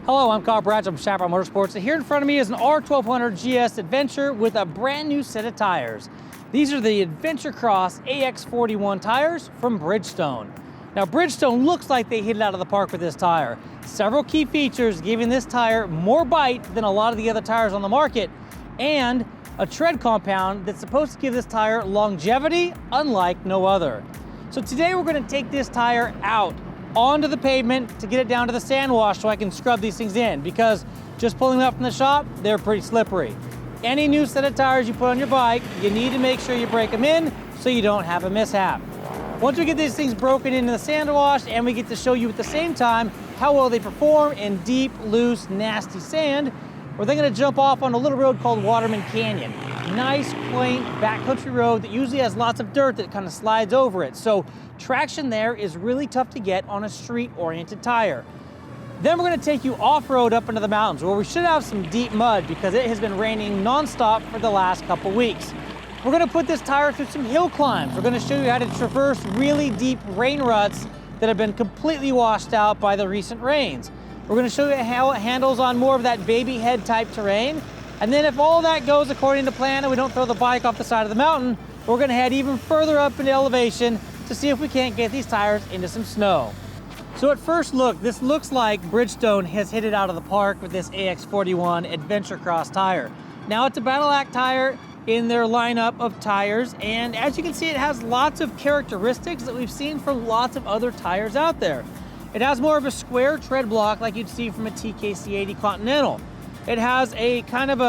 Hello, I'm Kyle Bratch from Chaparral Motorsports, and here in front of me is an R1200 GS Adventure with a brand new set of tires. These are the Adventurecross AX41 tires from Bridgestone. Now, Bridgestone looks like they hit it out of the park with this tire. Several key features giving this tire more bite than a lot of the other tires on the market, and a tread compound that's supposed to give this tire longevity unlike no other. So today we're going to take this tire out onto the pavement to get it down to the sand wash so I can scrub these things in, because just pulling them up from the shop, they're pretty slippery. Any new set of tires you put on your bike, you need to make sure you break them in so you don't have a mishap. Once we get these things broken into the sand wash, and we get to show you at the same time how well they perform in deep, loose, nasty sand, we're then going to jump off on a little road called Waterman Canyon. Nice, quaint, backcountry road that usually has lots of dirt that kind of slides over it. So traction there is really tough to get on a street-oriented tire. Then we're going to take you off-road up into the mountains, where we should have some deep mud because it has been raining non-stop for the last couple weeks. We're going to put this tire through some hill climbs. We're going to show you how to traverse really deep rain ruts that have been completely washed out by the recent rains. We're going to show you how it handles on more of that baby head type terrain. And then if all that goes according to plan and we don't throw the bike off the side of the mountain, we're going to head even further up in elevation to see if we can't get these tires into some snow. So at first look, this looks like Bridgestone has hit it out of the park with this AX41 Adventurecross tire. Now, it's a Battle Act tire in their lineup of tires, and as you can see, it has lots of characteristics that we've seen from lots of other tires out there. It has more of a square tread block like you'd see from a TKC80 Continental. It has a kind of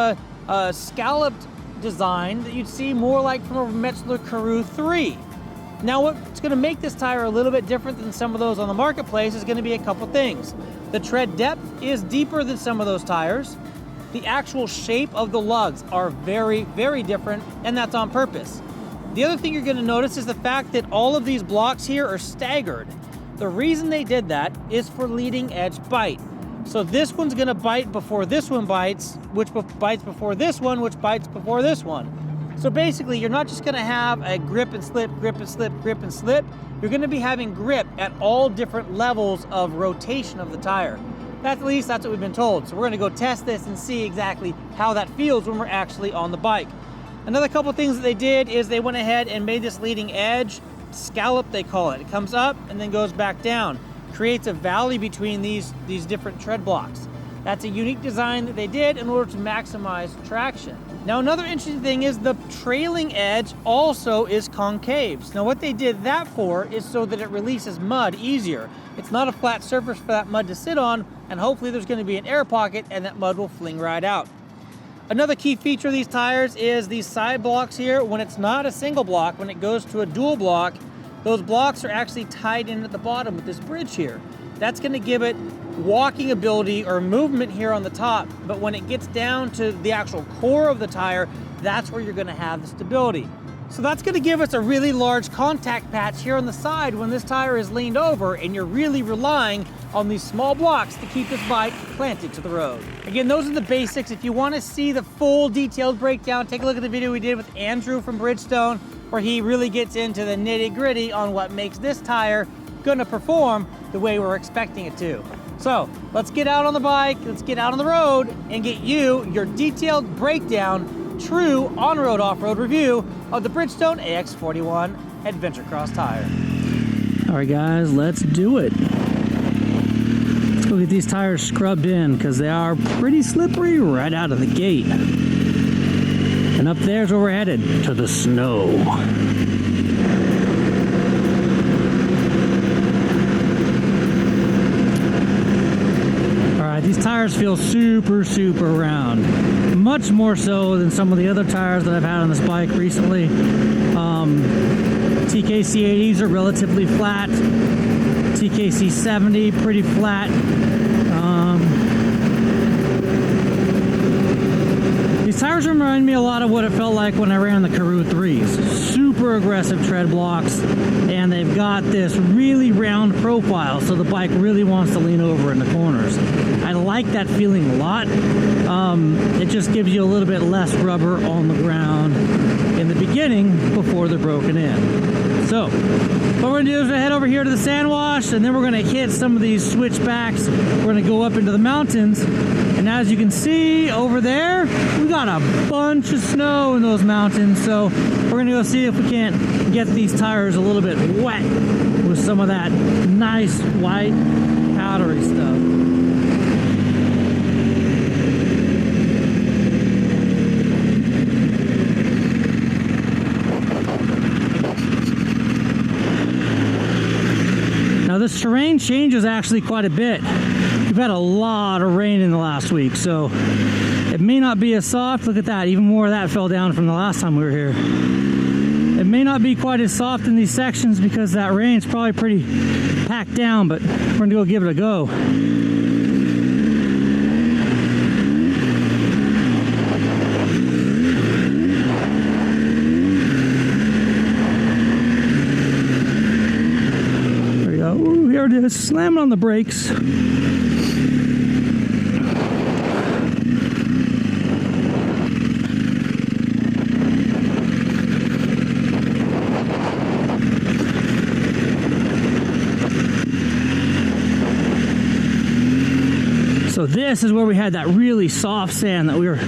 a scalloped design that you'd see more like from a Metzler Karoo 3. Now, what's going to make this tire a little bit different than some of those on the marketplace is going to be a couple things. The tread depth is deeper than some of those tires. The actual shape of the lugs are very, very different, and that's on purpose. The other thing you're going to notice is the fact that all of these blocks here are staggered. The reason they did that is for leading edge bite. So this one's going to bite before this one bites, which bites before this one, which bites before this one. So basically, you're not just going to have a grip and slip, grip and slip, grip and slip. You're going to be having grip at all different levels of rotation of the tire. At least that's what we've been told. So we're going to go test this and see exactly how that feels when we're actually on the bike. Another couple things that they did is they went ahead and made this leading edge scallop, they call it. It comes up and then goes back down. Creates a valley between these different tread blocks. That's a unique design that they did in order to maximize traction. Now, another interesting thing is the trailing edge also is concave. Now, what they did that for is so that it releases mud easier. It's not a flat surface for that mud to sit on, and hopefully there's going to be an air pocket and that mud will fling right out. Another key feature of these tires is these side blocks here. When it's not a single block, when it goes to a dual block, those blocks are actually tied in at the bottom with this bridge here. That's going to give it walking ability or movement here on the top, but when it gets down to the actual core of the tire, that's where you're going to have the stability. So that's going to give us a really large contact patch here on the side when this tire is leaned over and you're really relying on these small blocks to keep this bike planted to the road. Again, those are the basics. If you want to see the full detailed breakdown, take a look at the video we did with Andrew from Bridgstone, where he really gets into the nitty-gritty on what makes this tire going to perform the way we're expecting it to. So let's get out on the bike, let's get out on the road and get you your detailed breakdown, true on-road, off-road review of the Bridgestone AX41 Adventurecross tire. All right, guys, let's do it. Let's go get these tires scrubbed in because they are pretty slippery right out of the gate. And up there's where we're headed, to the snow. These tires feel super, super round. Much more so than some of the other tires that I've had on this bike recently. TKC80s are relatively flat. TKC70, pretty These tires remind me a lot of what it felt like when I ran the Karoo 3s. Super aggressive tread blocks, and they've got this really round profile, so the bike really wants to lean over in the corners. I like that feeling a lot. It just gives you a little bit less rubber on the ground in the beginning before they're broken in. So, what we're going to do is head over here to the sand wash, and then we're going to hit some of these switchbacks. We're going to go up into the mountains, and as you can see over there, we got a bunch of snow in those mountains, so we're going to go see if we can't get these tires a little bit wet with some of that nice white powdery stuff. Now this terrain changes actually quite a bit. We've had a lot of rain in the last week, so it may not be as soft. Look at that, even more of that fell down from the last time we were here. It may not be quite as soft in these sections because that rain's probably pretty packed down, but we're gonna go give it a go. Ooh, here it is, slamming on the brakes. So this is where we had that really soft sand that we were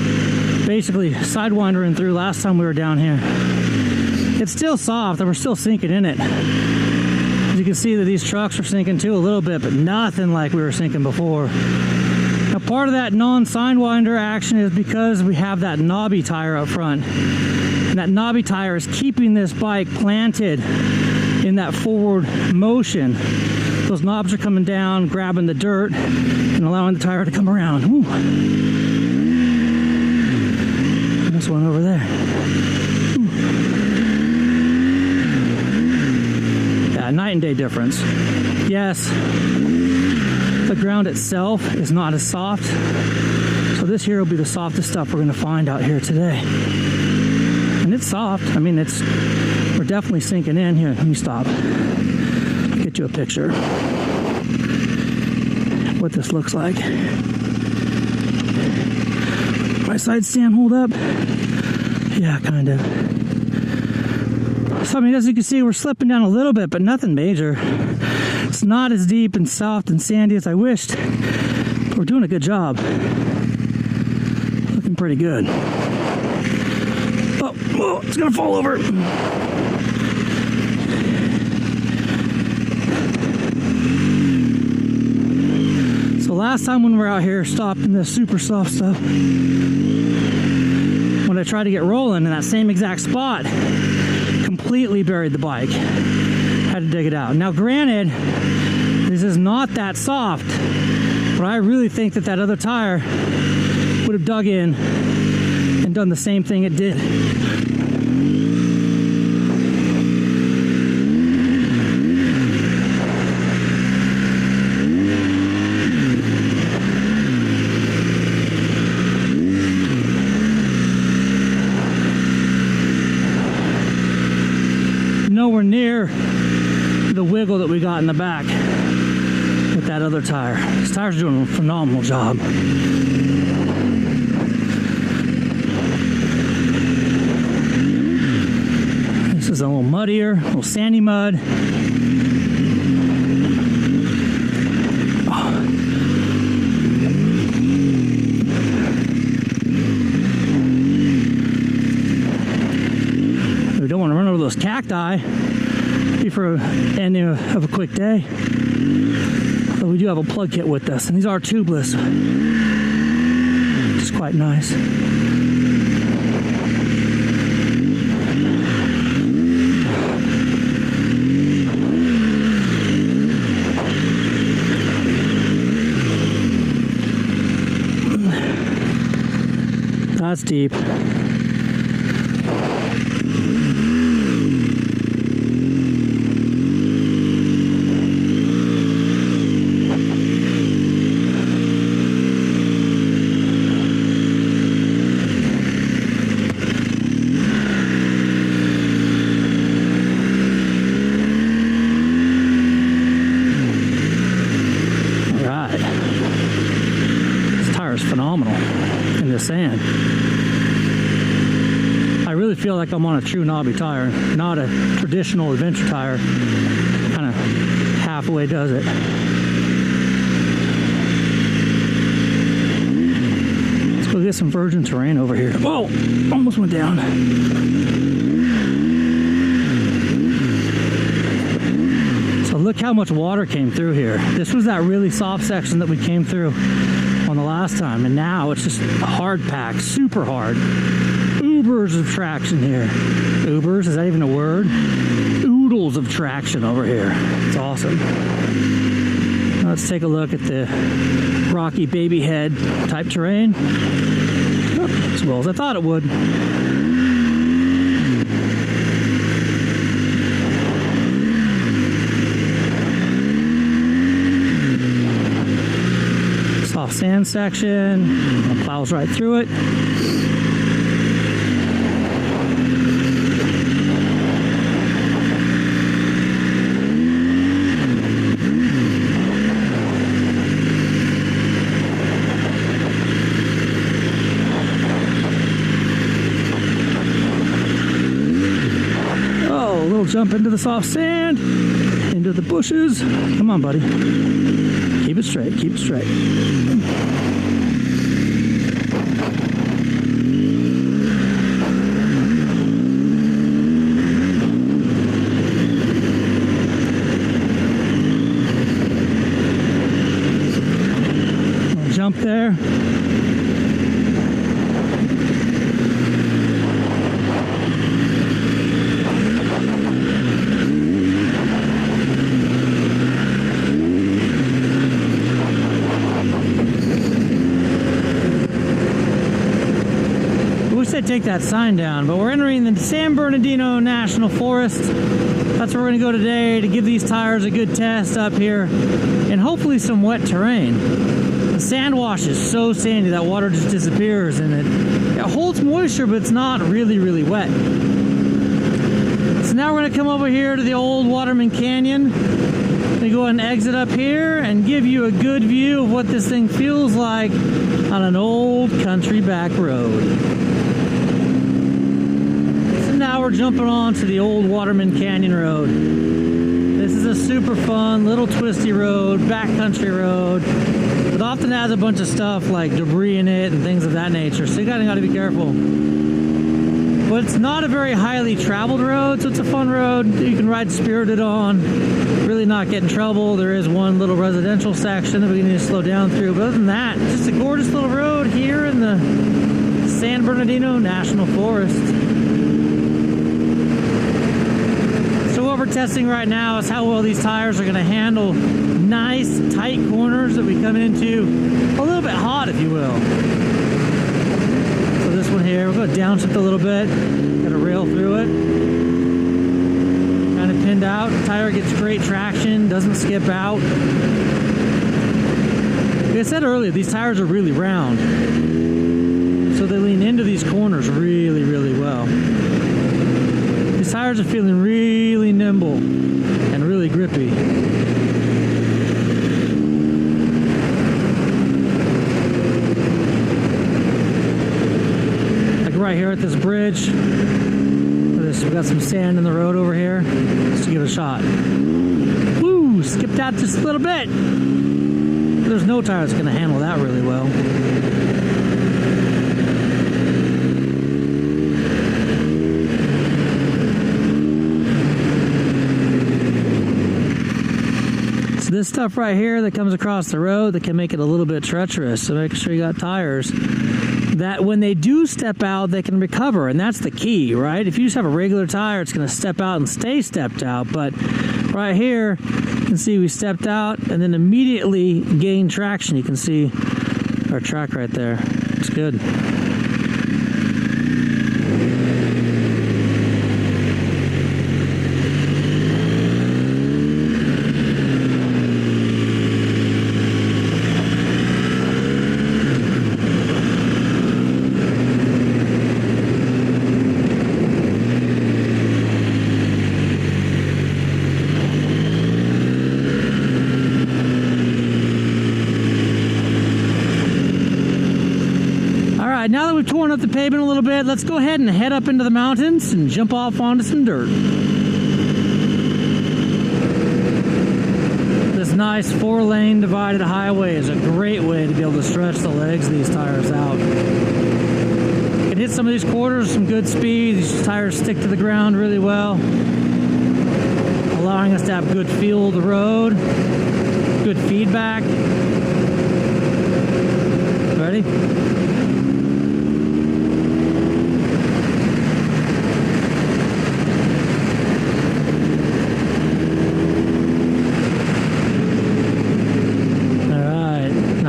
basically sidewindering through last time we were down here. It's still soft and we're still sinking in it. You can see that these trucks are sinking too a little bit, but nothing like we were sinking before. Now part of that non-sidewinder action is because we have that knobby tire up front. And that knobby tire is keeping this bike planted in that forward motion. Those knobs are coming down, grabbing the dirt, and allowing the tire to come around. Ooh. And this one over there. Night and day difference. Yes, the ground itself is not as soft, so this here will be the softest stuff we're going to find out here today. And it's soft. I mean, we're definitely sinking in. Here, let me stop. I'll get you a picture what this looks like. My side stand hold up? Yeah, kind of. So I mean, as you can see, we're slipping down a little bit, but nothing major. It's not as deep and soft and sandy as I wished. But we're doing a good job. Looking pretty good. Oh, it's gonna fall over. So last time when we were out here, stopped in this super soft stuff. When I tried to get rolling in that same exact spot, completely buried the bike. Had to dig it out. Now granted, this is not that soft, but I really think that that other tire would have dug in and done the same thing it did. Nowhere near the wiggle that we got in the back with that other tire. This tire's doing a phenomenal job. This is a little muddier, a little sandy mud. We don't want to run over those cacti for end of a quick day. But we do have a plug kit with us, and these are tubeless, which is quite nice. That's deep. is phenomenal in the sand. I really feel like I'm on a true knobby tire, not a traditional adventure tire. Kind of halfway does it. Let's go get some virgin terrain over here. Whoa, almost went down. So look how much water came through here. This was that really soft section that we came through on the last time, and now it's just hard packed, super hard. Ubers of traction here. Ubers, is that even a word? Oodles of traction over here. It's awesome. Now let's take a look at the rocky baby head type terrain. Oh, as well as I thought it would. Soft sand section. Plows right through it. Jump into the soft sand, into the bushes. Come on, buddy. Keep it straight, keep it straight. Jump there. Take that sign down, but we're entering the San Bernardino National Forest. That's where we're going to go today to give these tires a good test up here and hopefully some wet terrain. The sand wash is so sandy that water just disappears, and it holds moisture, but it's not really wet. So now we're going to come over here to the old Waterman Canyon. We go and exit up here and give you a good view of what this thing feels like on an old country back road. Now we're jumping on to the old Waterman Canyon Road. This is a super fun little twisty road, backcountry road. It often has a bunch of stuff like debris in it and things of that nature, so you gotta be careful. But it's not a very highly traveled road, so it's a fun road that you can ride spirited on, really not get in trouble. There is one little residential section that we need to slow down through, but other than that, it's just a gorgeous little road here in the San Bernardino National Forest. What we're testing right now is how well these tires are going to handle nice tight corners that we come into a little bit hot, if you will. So this one here, we're going to downshift a little bit, got a rail through it, kind of pinned out. The tire gets great traction, doesn't skip out. Like I said earlier, these tires are really round, so they lean into these corners really well. These tires are feeling really nimble and really grippy. Like right here at this bridge, we've got some sand in the road over here. Let's give it a shot. Woo! Skipped out just a little bit. There's no tire that's going to handle that really well. This stuff right here that comes across the road that can make it a little bit treacherous, so make sure you got tires that when they do step out they can recover, and that's the key, right? If you just have a regular tire, it's going to step out and stay stepped out, but right here you can see we stepped out and then immediately gained traction. You can see our track right there. It's good. right, now that we've torn up the pavement a little bit, let's go ahead and head up into the mountains and jump off onto some dirt. This nice 4-lane divided highway is a great way to be able to stretch the legs of these tires out. You can hit some of these quarters, some good speed. These tires stick to the ground really well, allowing us to have good feel of the road, good feedback. Ready?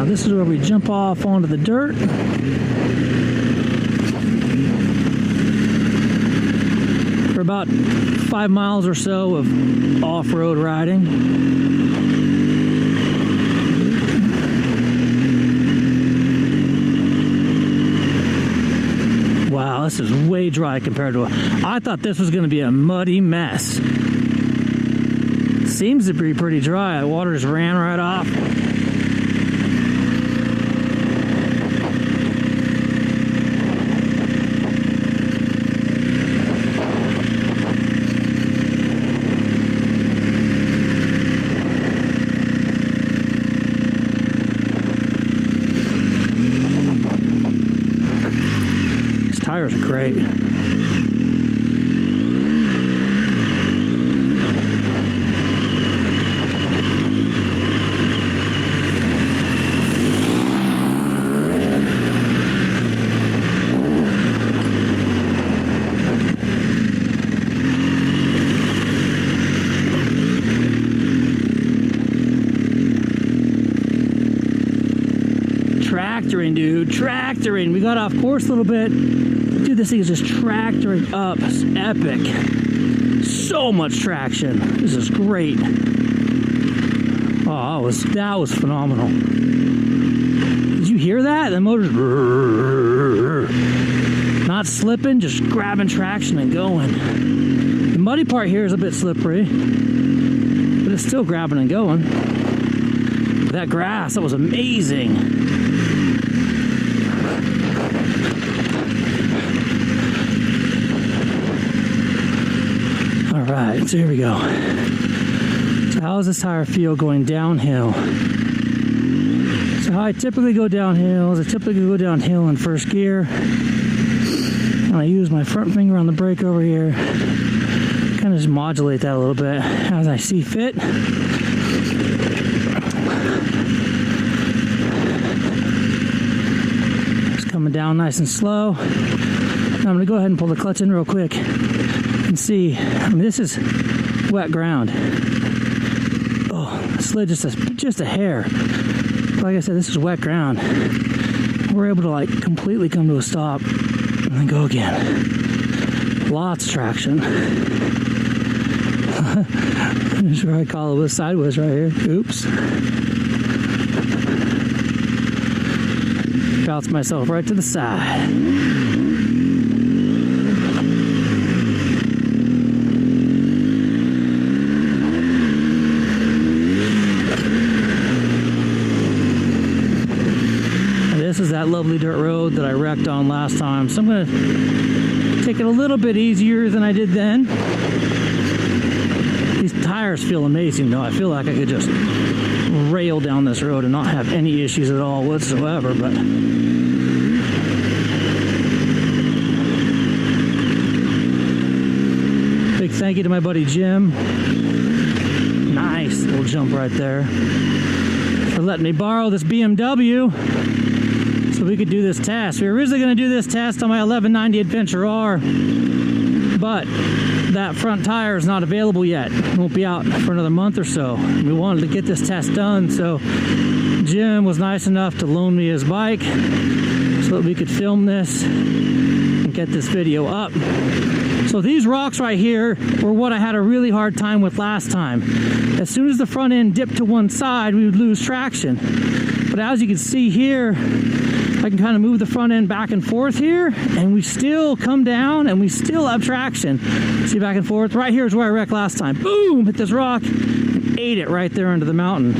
This is where we jump off onto the dirt. For about 5 miles or so of off-road riding. Wow, this is way dry compared to I thought this was going to be a muddy mess. Seems to be pretty dry. The water just ran right off. Tires are great. Tractoring, dude, tractoring. We got off course a little bit. Dude, this thing is just tractoring up. It's epic. So much traction. This is great. Oh, that was phenomenal. Did you hear that? The motor's not slipping, just grabbing traction and going. The muddy part here is a bit slippery, but it's still grabbing and going. That grass, that was amazing. Alright, so here we go. So how does this tire feel going downhill? So how I typically go downhill is I typically go downhill in first gear. And I use my front finger on the brake over here. Kind of just modulate that a little bit as I see fit. Just coming down nice and slow. Now I'm going to go ahead and pull the clutch in real quick. And see, I mean, this is wet ground. Oh, slid just a hair. Like I said, this is wet ground. We're able to like completely come to a stop and then go again. Lots of traction. I'm sure I call it was sideways right here. Oops. Bounce myself right to the side. This is that lovely dirt road that I wrecked on last time. So I'm going to take it a little bit easier than I did then. These tires feel amazing though. I feel like I could just rail down this road and not have any issues at all whatsoever. But big thank you to my buddy Jim. Nice little jump right there. For letting me borrow this BMW. So we could do this test. We were originally going to do this test on my 1190 Adventure R, but that front tire is not available yet. It won't be out for another month or so. We wanted to get this test done, so Jim was nice enough to loan me his bike so that we could film this and get this video up. So these rocks right here were what I had a really hard time with last time. As soon as the front end dipped to one side, we would lose traction. But as you can see here, I can kind of move the front end back and forth here, and we still come down and we still have traction. See, back and forth. Right here is where I wrecked last time. Boom! Hit this rock and ate it right there into the mountain.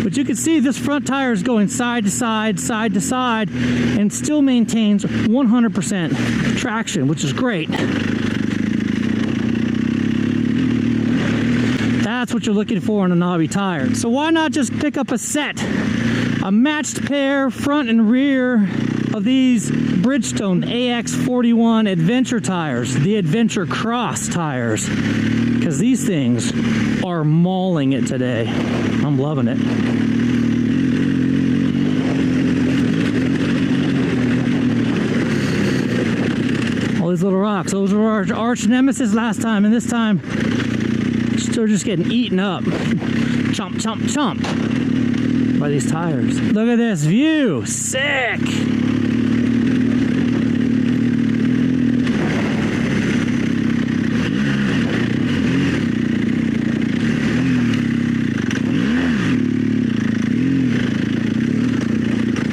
But you can see this front tire is going side to side, side to side, and still maintains 100% traction, which is great. That's what you're looking for in a knobby tire. So why not just pick up a set, a matched pair front and rear of these Bridgestone AX41 Adventure tires, the Adventurecross tires, because these things are mauling it today. I'm loving it. All these little rocks, those were our arch nemesis last time, and this time they're just getting eaten up. Chomp, chomp, chomp by these tires. Look at this view, sick.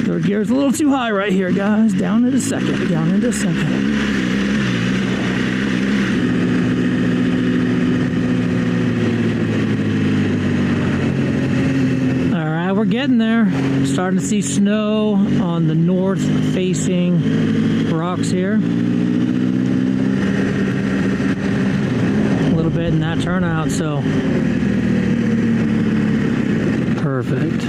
Third gear's a little too high right here, guys. Down into second, down into second. We're getting there. Starting to see snow on the north facing rocks here. A little bit in that turnout, so perfect.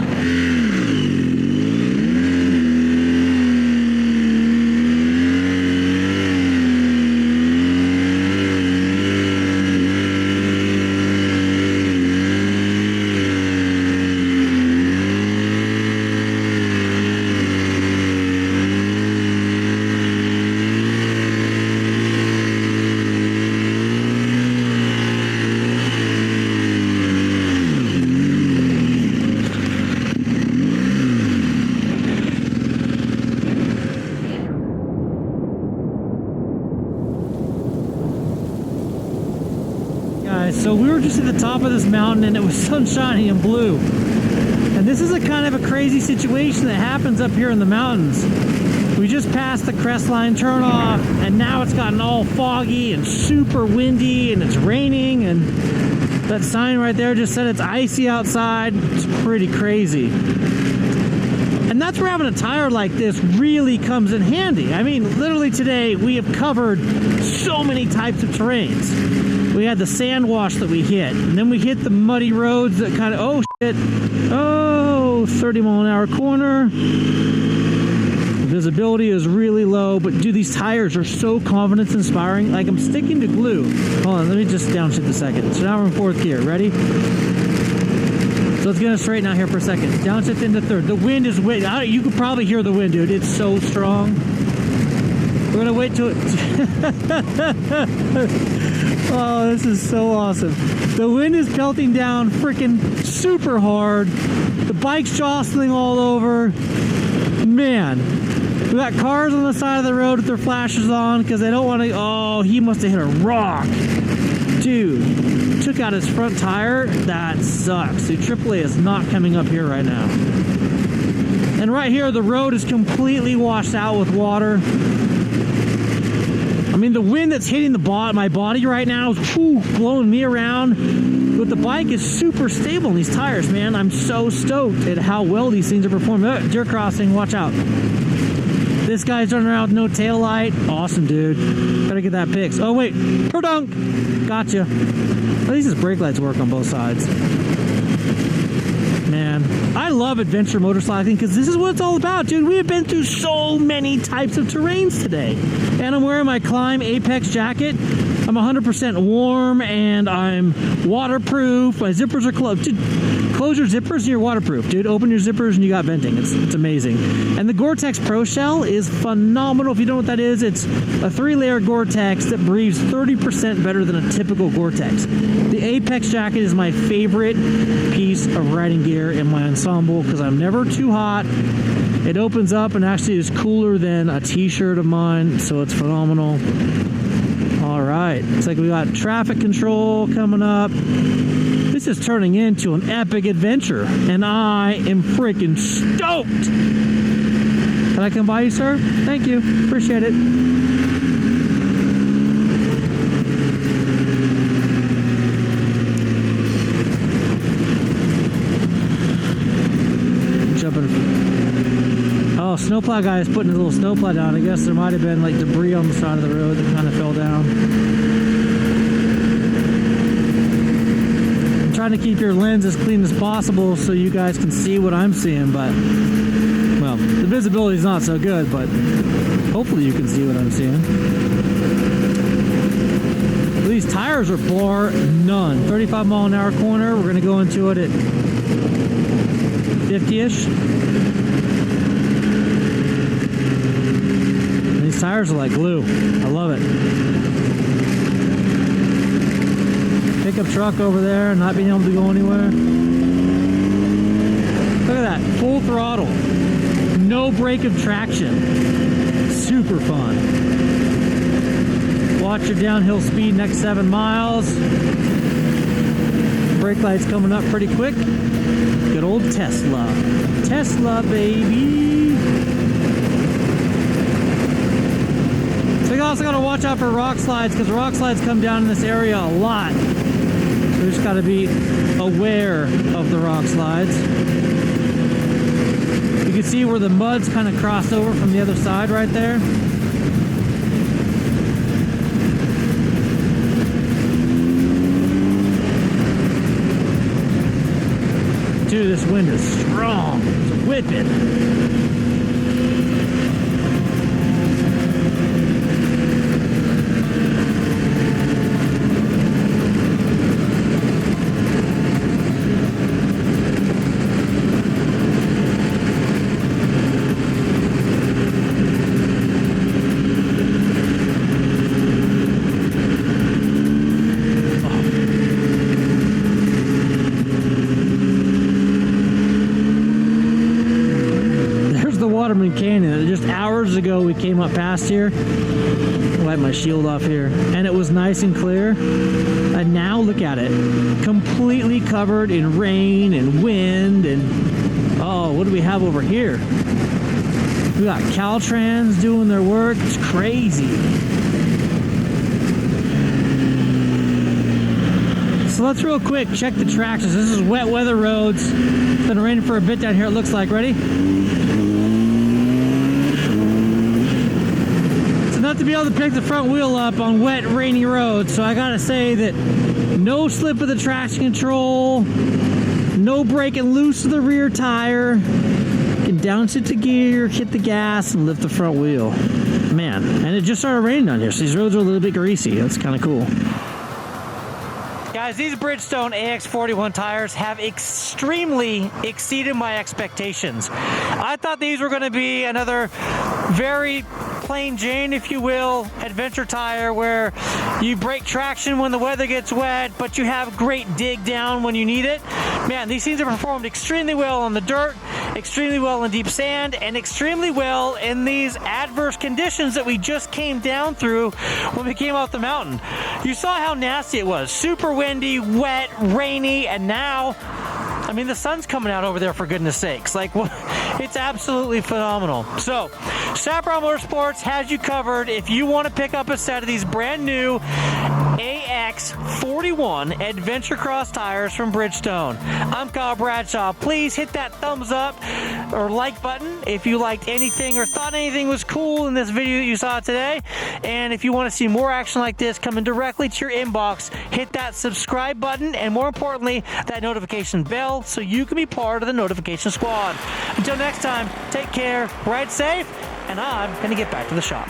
So we were just at the top of this mountain and it was sunshiny and blue. And this is a kind of a crazy situation that happens up here in the mountains. We just passed the crestline turnoff and now it's gotten all foggy and super windy and it's raining, and that sign right there just said it's icy outside. It's pretty crazy. And that's where having a tire like this really comes in handy. I mean, literally today we have covered so many types of terrains. We had the sand wash that we hit, and then we hit the muddy roads that kind of, oh shit, oh, 30-mile-an-hour corner. Visibility is really low, but dude, these tires are so confidence inspiring. Like, I'm sticking to glue. Hold on, let me just downshift a second. So now we're in fourth gear, ready? So let's get it straighten out here for a second. Downshift into third. The wind is you could probably hear the wind, dude. It's so strong. We're gonna wait till it. Oh, this is so awesome. The wind is pelting down freaking super hard. The bike's jostling all over. Man, we got cars on the side of the road with their flashes on because they don't want to. Oh, he must have hit a rock. Dude, took out his front tire. That sucks. The AAA is not coming up here right now. And right here, the road is completely washed out with water. I mean, the wind that's hitting my body right now is blowing me around. But the bike is super stable in these tires, man. I'm so stoked at how well these things are performing. Oh, deer crossing, watch out. This guy's running around with no tail light. Awesome, dude. Better get that fixed. Oh, wait. Perdunk. Gotcha. At least his brake lights work on both sides. Man, I love adventure motorcycling because this is what it's all about, dude. We have been through so many types of terrains today. And I'm wearing my Climb Apex jacket. I'm 100% warm and I'm waterproof. My zippers are closed. Dude, close your zippers and you're waterproof, dude. Open your zippers and you got venting. It's amazing. And the Gore-Tex Pro Shell is phenomenal. If you don't know what that is, it's a 3-layer Gore-Tex that breathes 30% better than a typical Gore-Tex. The Apex jacket is my favorite piece of riding gear in my ensemble because I'm never too hot. It opens up and actually is cooler than a t-shirt of mine, so it's phenomenal. All right, looks like we got traffic control coming up. This is turning into an epic adventure, and I am freaking stoked. Can I come by you, sir? Thank you, appreciate it. a snowplow guy is putting his little snowplow down. I guess there might have been like debris on the side of the road that kind of fell down. I'm trying to keep your lens as clean as possible so you guys can see what I'm seeing, but, well, the visibility is not so good, but hopefully you can see what I'm seeing. These tires are bar none. 35-mile-an-hour corner. We're going to go into it at 50-ish. These tires are like glue. I love it. Pickup truck over there, not being able to go anywhere. Look at that, full throttle. No brake of traction. Super fun. Watch your downhill speed next 7 miles. Brake lights coming up pretty quick. Good old Tesla. Tesla, baby. So you also got to watch out for rock slides, because rock slides come down in this area a lot. So you just got to be aware of the rock slides. You can see where the mud's kind of crossed over from the other side right there. Dude, this wind is strong. It's whipping. Waterman Canyon. Just hours ago we came up past here. Wipe my shield off here, and it was nice and clear, and now look at it, completely covered in rain and wind. And oh, what do we have over here? We got Caltrans doing their work. It's crazy. So let's real quick check the tractions. This is wet weather roads. It's been raining for a bit down here, it looks like. Ready? Not to be able to pick the front wheel up on wet, rainy roads, so I gotta say that no slip of the traction control, no breaking loose of the rear tire. You can downset the gear, hit the gas, and lift the front wheel. Man, and it just started raining down here, so these roads are a little bit greasy. That's kind of cool. Guys, these Bridgestone AX41 tires have extremely exceeded my expectations. I thought these were going to be another very plain Jane, if you will, adventure tire where you break traction when the weather gets wet, but you have great dig down when you need it. Man, these things have performed extremely well on the dirt, extremely well in deep sand, and extremely well in these adverse conditions that we just came down through when we came off the mountain. You saw how nasty it was. Super windy, wet, rainy, and now, I mean, the sun's coming out over there, for goodness sakes. Like, it's absolutely phenomenal. So, Chaparral Motorsports has you covered if you want to pick up a set of these brand new AX41 Adventurecross tires from Bridgestone. I'm Kyle Bradshaw. Please hit that thumbs up or like button if you liked anything or thought anything was cool in this video that you saw today. And if you want to see more action like this coming directly to your inbox, hit that subscribe button, and more importantly, that notification bell so you can be part of the notification squad. Until next time, take care, ride safe, and I'm going to get back to the shop.